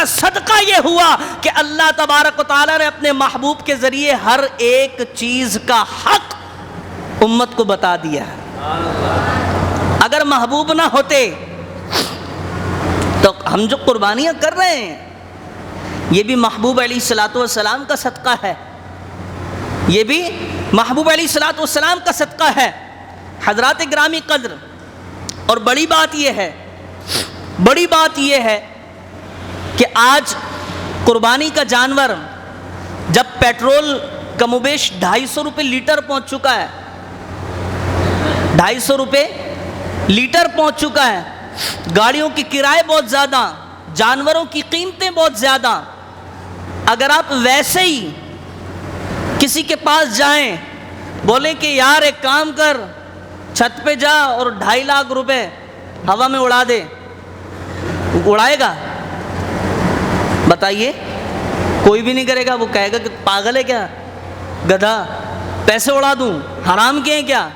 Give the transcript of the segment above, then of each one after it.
صدقہ یہ ہوا کہ اللہ تبارک و تعالیٰ نے اپنے محبوب کے ذریعے ہر ایک چیز کا حق امت کو بتا دیا ہے۔ اگر محبوب نہ ہوتے تو ہم جو قربانیاں کر رہے ہیں یہ بھی محبوب علیہ الصلوۃ والسلام کا صدقہ ہے، یہ بھی محبوب علیہ الصلوۃ والسلام کا صدقہ ہے۔ حضرات گرامی قدر، اور بڑی بات یہ ہے کہ آج قربانی کا جانور جب پیٹرول کم و بیش 250 روپے لیٹر پہنچ چکا ہے، 250 روپے لیٹر پہنچ چکا ہے، گاڑیوں کی کرائے بہت زیادہ، جانوروں کی قیمتیں بہت زیادہ، اگر آپ ویسے ہی کسی کے پاس جائیں بولیں کہ یار ایک کام کر، چھت پہ جا اور 2.5 لاکھ روپے ہوا میں اڑا دے، اڑائے گا؟ بتائیے، کوئی بھی نہیں کرے گا۔ وہ کہے گا کہ پاگل ہے کیا، گدھا، پیسے اڑا دوں، حرام کے ہیں کیا؟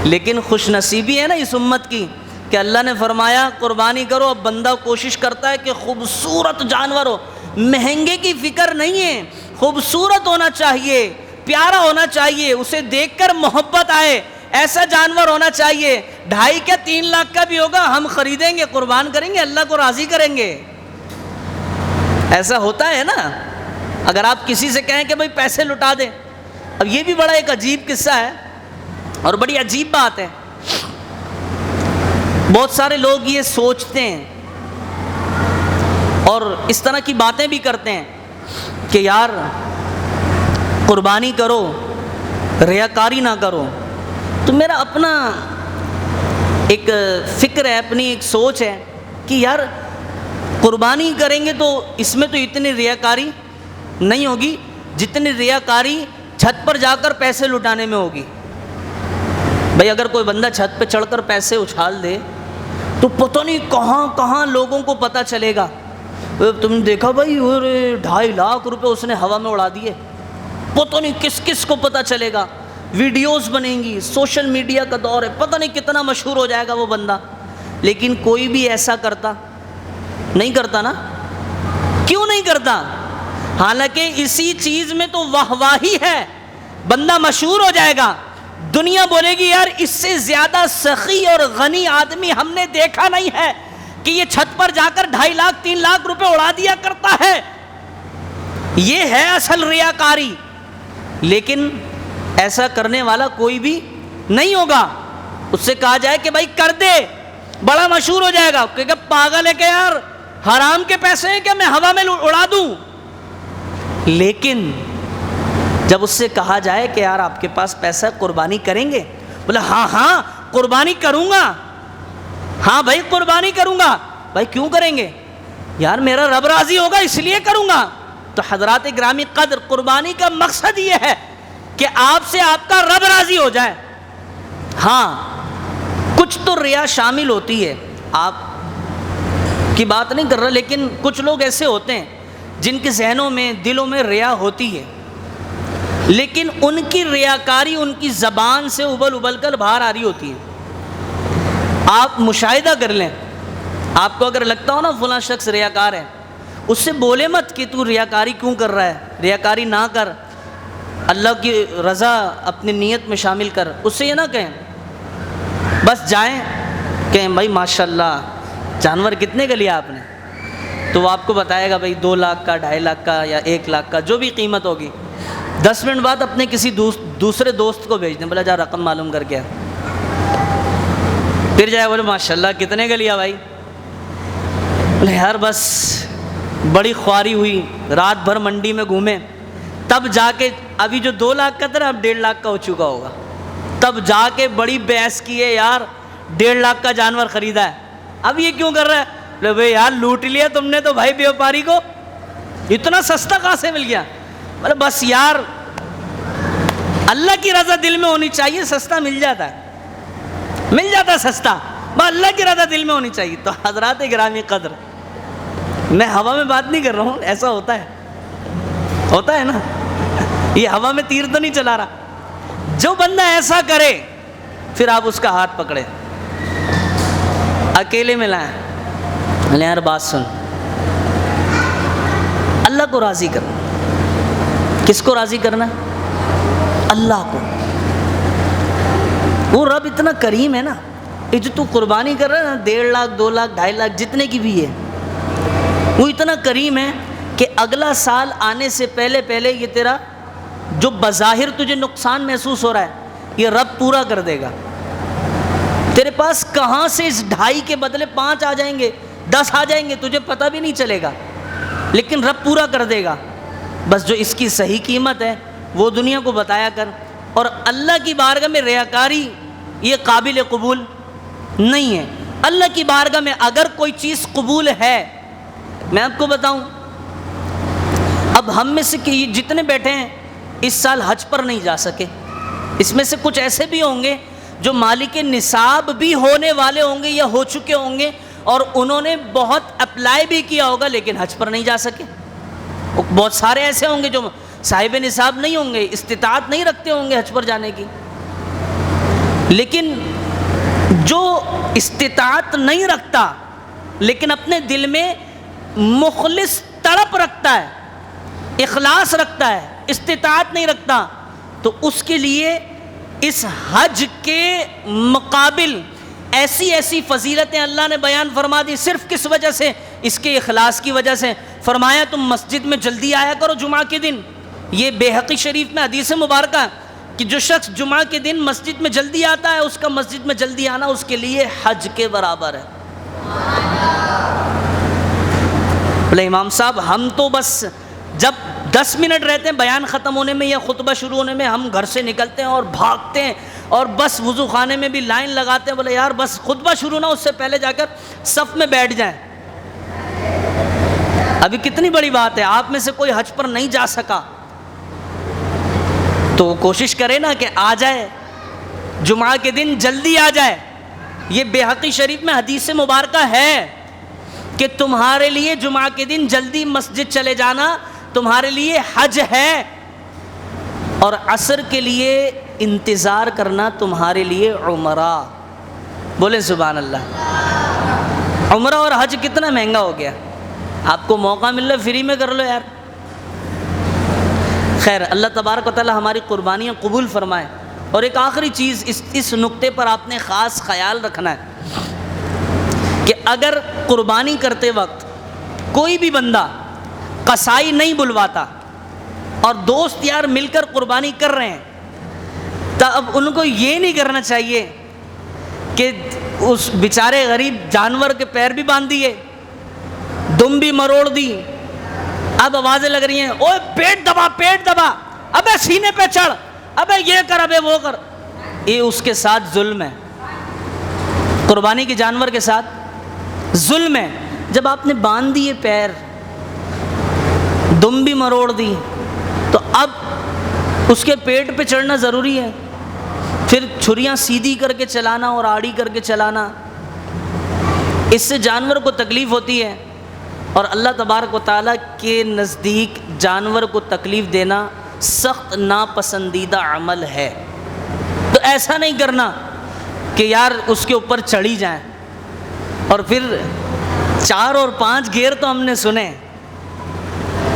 لیکن خوش نصیبی ہے نا اس امت کی کہ اللہ نے فرمایا قربانی کرو۔ اب بندہ کوشش کرتا ہے کہ خوبصورت جانور ہو، مہنگے کی فکر نہیں ہے، خوبصورت ہونا چاہیے، پیارا ہونا چاہیے، اسے دیکھ کر محبت آئے، ایسا جانور ہونا چاہیے۔ 2.5 کیا 3 لاکھ کا بھی ہوگا، ہم خریدیں گے، قربان کریں گے، اللہ کو راضی کریں گے۔ ایسا ہوتا ہے نا۔ اگر آپ کسی سے کہیں کہ بھائی پیسے لٹا دیں، اب یہ بھی بڑا ایک عجیب قصہ ہے اور بڑی عجیب بات ہے۔ بہت سارے لوگ یہ سوچتے ہیں اور اس طرح کی باتیں بھی کرتے ہیں کہ یار قربانی کرو، ریاکاری نہ کرو۔ تو میرا اپنا ایک فکر ہے، اپنی ایک سوچ ہے کہ یار قربانی کریں گے تو اس میں تو اتنی ریاکاری نہیں ہوگی جتنی ریاکاری چھت پر جا کر پیسے لٹانے میں ہوگی۔ بھائی اگر کوئی بندہ چھت پہ چڑھ کر پیسے اچھال دے تو پتہ نہیں کہاں کہاں لوگوں کو پتہ چلے گا۔ تم نے دیکھا بھائی 2.5 لاکھ روپے اس نے ہوا میں اڑا دیے، پتہ نہیں کس کس کو پتہ چلے گا، ویڈیوز بنیں گی، سوشل میڈیا کا دور ہے، پتہ نہیں کتنا مشہور ہو جائے گا وہ بندہ۔ لیکن کوئی بھی ایسا نہیں کرتا نا، کیوں نہیں کرتا؟ حالانکہ اسی چیز میں تو واہواہی ہے، بندہ مشہور ہو جائے گا، دنیا بولے گی یار اس سے زیادہ سخی اور غنی آدمی ہم نے دیکھا نہیں ہے کہ یہ چھت پر جا کر 2.5 لاکھ 3 لاکھ روپے اڑا دیا کرتا ہے۔ یہ ہے اصل ریاکاری۔ لیکن ایسا کرنے والا کوئی بھی نہیں ہوگا۔ اس سے کہا جائے کہ بھائی کر دے، بڑا مشہور ہو جائے گا، کہ پاگل ہے کہ یار حرام کے پیسے ہیں کہ میں ہوا میں اڑا دوں۔ لیکن جب اس سے کہا جائے کہ یار آپ کے پاس پیسہ قربانی کریں گے، بولا ہاں قربانی کروں گا، ہاں بھائی قربانی کروں گا۔ بھائی کیوں کریں گے؟ یار میرا رب راضی ہوگا اس لیے کروں گا۔ تو حضرات گرامی قدر، قربانی کا مقصد یہ ہے کہ آپ سے آپ کا رب راضی ہو جائے۔ ہاں کچھ تو ریا شامل ہوتی ہے، آپ کی بات نہیں کر رہا، لیکن کچھ لوگ ایسے ہوتے ہیں جن کے ذہنوں میں دلوں میں ریا ہوتی ہے، لیکن ان کی ریاکاری ان کی زبان سے ابل کر باہر آ رہی ہوتی ہے۔ آپ مشاہدہ کر لیں، آپ کو اگر لگتا ہو نا فلاں شخص ریاکار ہے، اس سے بولے مت کہ تو ریاکاری کیوں کر رہا ہے، ریاکاری نہ کر، اللہ کی رضا اپنی نیت میں شامل کر۔ اس سے یہ نہ کہیں، بس جائیں کہیں بھائی ماشاءاللہ جانور کتنے کا لیا آپ نے، تو وہ آپ کو بتائے گا بھائی 2 لاکھ کا، 2.5 لاکھ کا یا 1 لاکھ کا، جو بھی قیمت ہوگی۔ 10 منٹ بعد اپنے کسی دوسرے دوست کو بھیج دیں، بولا جا رقم معلوم کر کے، پھر جائے بولے ماشاءاللہ کتنے کا لیا بھائی، بولے یار بس بڑی خواری ہوئی، رات بھر منڈی میں گھومے، تب جا کے ابھی جو 2 لاکھ کا تھا اب 1.5 لاکھ کا ہو چکا ہوگا، تب جا کے بڑی بحث کی ہے یار 1.5 لاکھ کا جانور خریدا ہے، اب یہ کیوں کر رہا ہے؟ بولے بھائی یار لوٹ لیا تم نے تو بھائی بیوپاری کو، اتنا سستا کہاں سے مل گیا؟ بولے بس یار اللہ کی رضا دل میں ہونی چاہیے، سستا مل جاتا ہے، مل جاتا ہے سستا، بس اللہ کی رضا دل میں ہونی چاہیے۔ تو حضرات گرامی قدر، میں ہوا میں بات نہیں کر رہا ہوں، ایسا ہوتا ہے نا، یہ ہوا میں تیر تو نہیں چلا رہا۔ جو بندہ ایسا کرے پھر آپ اس کا ہاتھ پکڑے، اکیلے میں لائیں، یار بات سن، کو راضی کرنا. کس کو راضی کرنا؟ اللہ کو. وہ رب اتنا کریم ہے نا، یہ جو تو قربانی کر رہا ہے نا 1.5 لاکھ 2 لاکھ 2.5 لاکھ جتنے کی بھی ہے، وہ اتنا کریم ہے کہ اگلا سال آنے سے پہلے یہ تیرا جو بظاہر تجھے نقصان محسوس ہو رہا ہے یہ رب پورا کر دے گا. تیرے پاس کہاں سے اس 2.5 کے بدلے 5 آ جائیں گے، 10 آ جائیں گے، تجھے پتہ بھی نہیں چلے گا، لیکن رب پورا کر دے گا. بس جو اس کی صحیح قیمت ہے وہ دنیا کو بتایا کر. اور اللہ کی بارگاہ میں ریاکاری یہ قابل قبول نہیں ہے. اللہ کی بارگاہ میں اگر کوئی چیز قبول ہے، میں آپ کو بتاؤں، اب ہم میں سے جتنے بیٹھے ہیں اس سال حج پر نہیں جا سکے، اس میں سے کچھ ایسے بھی ہوں گے جو مالک نصاب بھی ہونے والے ہوں گے یا ہو چکے ہوں گے اور انہوں نے بہت اپلائی بھی کیا ہوگا لیکن حج پر نہیں جا سکے. بہت سارے ایسے ہوں گے جو صاحب نصاب نہیں ہوں گے، استطاعت نہیں رکھتے ہوں گے حج پر جانے کی. لیکن جو استطاعت نہیں رکھتا لیکن اپنے دل میں مخلص تڑپ رکھتا ہے، اخلاص رکھتا ہے، استطاعت نہیں رکھتا، تو اس کے لیے اس حج کے مقابل ایسی فضیلتیں اللہ نے بیان فرما دی. صرف کس وجہ سے؟ اس کے اخلاص کی وجہ سے. فرمایا تم مسجد میں جلدی آیا کرو جمعہ کے دن. یہ بیہقی شریف میں حدیث مبارکہ کہ جو شخص جمعہ کے دن مسجد میں جلدی آتا ہے اس کا مسجد میں جلدی آنا اس کے لیے حج کے برابر ہے. بولے امام صاحب ہم تو بس جب 10 منٹ رہتے ہیں بیان ختم ہونے میں یا خطبہ شروع ہونے میں ہم گھر سے نکلتے ہیں اور بھاگتے ہیں اور بس وضو خانے میں بھی لائن لگاتے ہیں. بولے یار بس خطبہ شروع نہ اس سے پہلے جا کر صف میں بیٹھ جائیں. ابھی کتنی بڑی بات ہے، آپ میں سے کوئی حج پر نہیں جا سکا تو کوشش کرے نا کہ آ جائے، جمعہ کے دن جلدی آ جائے. یہ بیہقی شریف میں حدیث مبارکہ ہے کہ تمہارے لیے جمعہ کے دن جلدی مسجد چلے جانا تمہارے لیے حج ہے، اور عصر کے لیے انتظار کرنا تمہارے لیے عمرہ. بولے سبحان اللہ. عمرہ اور حج کتنا مہنگا ہو گیا. آپ کو موقع مل رہا ہے فری میں کر لو یار. خیر اللہ تبارک و تعالی ہماری قربانیاں قبول فرمائے. اور ایک آخری چیز اس نقطے پر آپ نے خاص خیال رکھنا ہے کہ اگر قربانی کرتے وقت کوئی بھی بندہ قصائی نہیں بلواتا اور دوست یار مل کر قربانی کر رہے ہیں تو اب ان کو یہ نہیں کرنا چاہیے کہ اس بیچارے غریب جانور کے پیر بھی باندھ دیے، دم بھی مروڑ دی، اب آوازیں لگ رہی ہیں اوے پیٹ دبا، ابے سینے پہ چڑھ، ابے یہ کر، ابے وہ کر. یہ اس کے ساتھ ظلم ہے. قربانی کے جانور کے ساتھ ظلم ہے. جب آپ نے باندھ دیے پیر، دم بھی مروڑ دی، تو اب اس کے پیٹ پہ چڑھنا ضروری ہے. پھر چھریاں سیدھی کر کے چلانا اور آڑی کر کے چلانا، اس سے جانور کو تکلیف ہوتی ہے. اور اللہ تبارک و تعالیٰ کے نزدیک جانور کو تکلیف دینا سخت ناپسندیدہ عمل ہے. تو ایسا نہیں کرنا کہ یار اس کے اوپر چڑھی جائیں. اور پھر 4 اور 5 گیئر تو ہم نے سنے.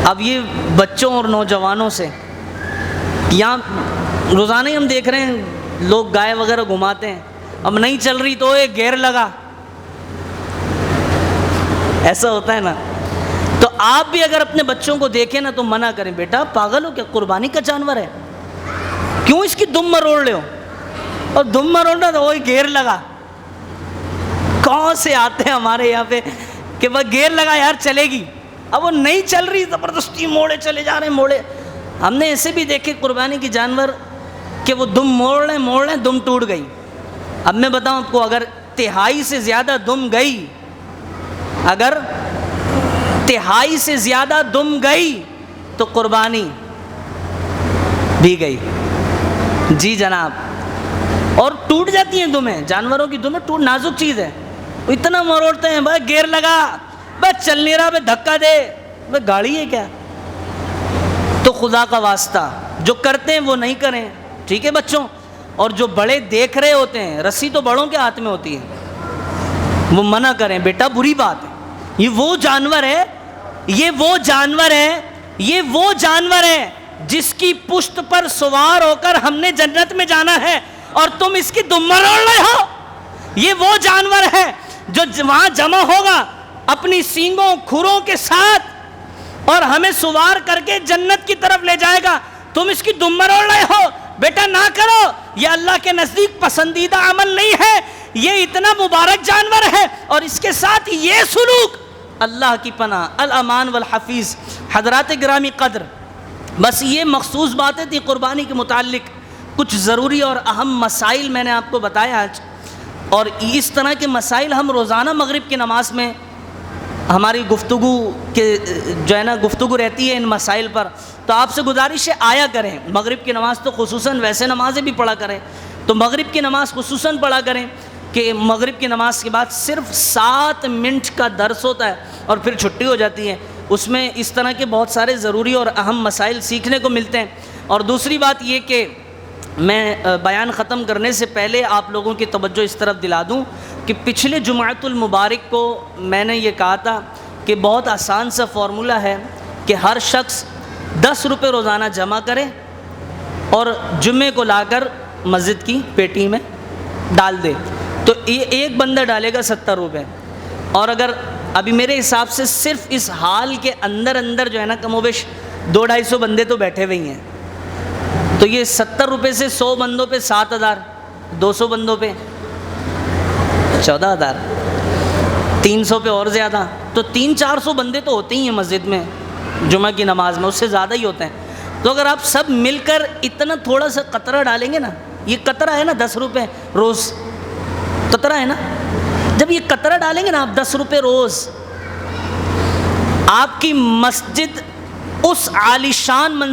اب یہ بچوں اور نوجوانوں سے یہاں روزانہ ہی ہم دیکھ رہے ہیں لوگ گائے وغیرہ گھماتے ہیں، اب نہیں چل رہی تو ایک گیئر لگا، ایسا ہوتا ہے نا. تو آپ بھی اگر اپنے بچوں کو دیکھیں نا تو منع کریں، بیٹا پاگل ہو کیا، قربانی کا جانور ہے، کیوں اس کی دم مروڑ لے ہو، اور دم مروڑنا تو وہی گیئر لگا. کون سے آتے ہیں ہمارے یہاں پہ کہ وہ گیئر لگا یار چلے گی، اب وہ نہیں چل رہی زبردستی موڑے چلے جا رہے ہیں موڑے. ہم نے ایسے بھی دیکھے قربانی کے جانور کہ وہ دم موڑ رہے ہیں دم ٹوٹ گئی. اب میں بتاؤں آپ کو اگر 1/3 سے زیادہ دم گئی، اگر 1/3 سے زیادہ دم گئی تو قربانی بھی گئی. جی جناب. اور ٹوٹ جاتی ہیں دمیں، جانوروں کی دمیں ٹوٹ نازک چیز ہے، اتنا مروڑتے ہیں بھائی گیئر لگا، بس چل نہیں رہا، بھائی دھکا دے، بھائی گاڑی ہے کیا. تو خدا کا واسطہ جو کرتے ہیں وہ نہیں کریں، ٹھیک ہے بچوں. اور جو بڑے دیکھ رہے ہوتے ہیں، رسی تو بڑوں کے ہاتھ میں ہوتی ہے، وہ منع کریں، بیٹا بری بات ہے. یہ وہ جانور ہے یہ وہ جانور ہے جس کی پشت پر سوار ہو کر ہم نے جنت میں جانا ہے اور تم اس کی دمر اوڑھ رہے ہو. یہ وہ جانور ہے جو وہاں جمع ہوگا اپنی سینگوں کھروں کے ساتھ اور ہمیں سوار کر کے جنت کی طرف لے جائے گا. تم اس کی دمر اوڑھ رہے ہو. بیٹا نہ کرو, یہ اللہ کے نزدیک پسندیدہ عمل نہیں ہے. یہ اتنا مبارک جانور ہے اور اس کے ساتھ یہ سلوک. اللہ کی پناہ, الامان والحفیظ. حضرات گرامی قدر, بس یہ مخصوص باتیں تھیں قربانی کے متعلق. کچھ ضروری اور اہم مسائل میں نے آپ کو بتایا آج, اور اس طرح کے مسائل ہم روزانہ مغرب کی نماز میں ہماری گفتگو کے جو ہے نا گفتگو رہتی ہے ان مسائل پر. تو آپ سے گزارش ہے آیا کریں. مغرب کی نماز تو خصوصاً, ویسے نمازیں بھی پڑھا کریں, تو مغرب کی نماز خصوصاً پڑھا کریں کہ مغرب کی نماز کے بعد صرف 7 منٹ کا درس ہوتا ہے اور پھر چھٹی ہو جاتی ہے. اس میں اس طرح کے بہت سارے ضروری اور اہم مسائل سیکھنے کو ملتے ہیں. اور دوسری بات یہ کہ میں بیان ختم کرنے سے پہلے آپ لوگوں کی توجہ اس طرف دلا دوں کہ پچھلے جمعۃ المبارک کو میں نے یہ کہا تھا کہ بہت آسان سا فارمولہ ہے کہ ہر شخص 10 روپے روزانہ جمع کرے اور جمعے کو لا کر مسجد کی پیٹی میں ڈال دے. تو یہ ایک بندہ ڈالے گا 70 روپے, اور اگر ابھی میرے حساب سے صرف اس حال کے اندر جو ہے نا کم و بیش 200-250 بندے تو بیٹھے ہوئے ہیں, تو یہ 70 روپے سے 100 بندوں پہ 7,000, 200 بندوں پہ 14,000, 300 پہ اور زیادہ, تو 300-400 بندے تو ہوتے ہی ہیں مسجد میں جمعہ کی نماز میں, اس سے زیادہ ہی ہوتے ہیں. تو اگر آپ سب مل کر اتنا تھوڑا سا قطرہ ڈالیں گے نا, یہ قطرہ ہے نا 10 روپے روز, قطرہ ہے نا, جب یہ قطرہ ڈالیں گے نا آپ 10 روپے روز, آپ کی مسجد اس عالیشان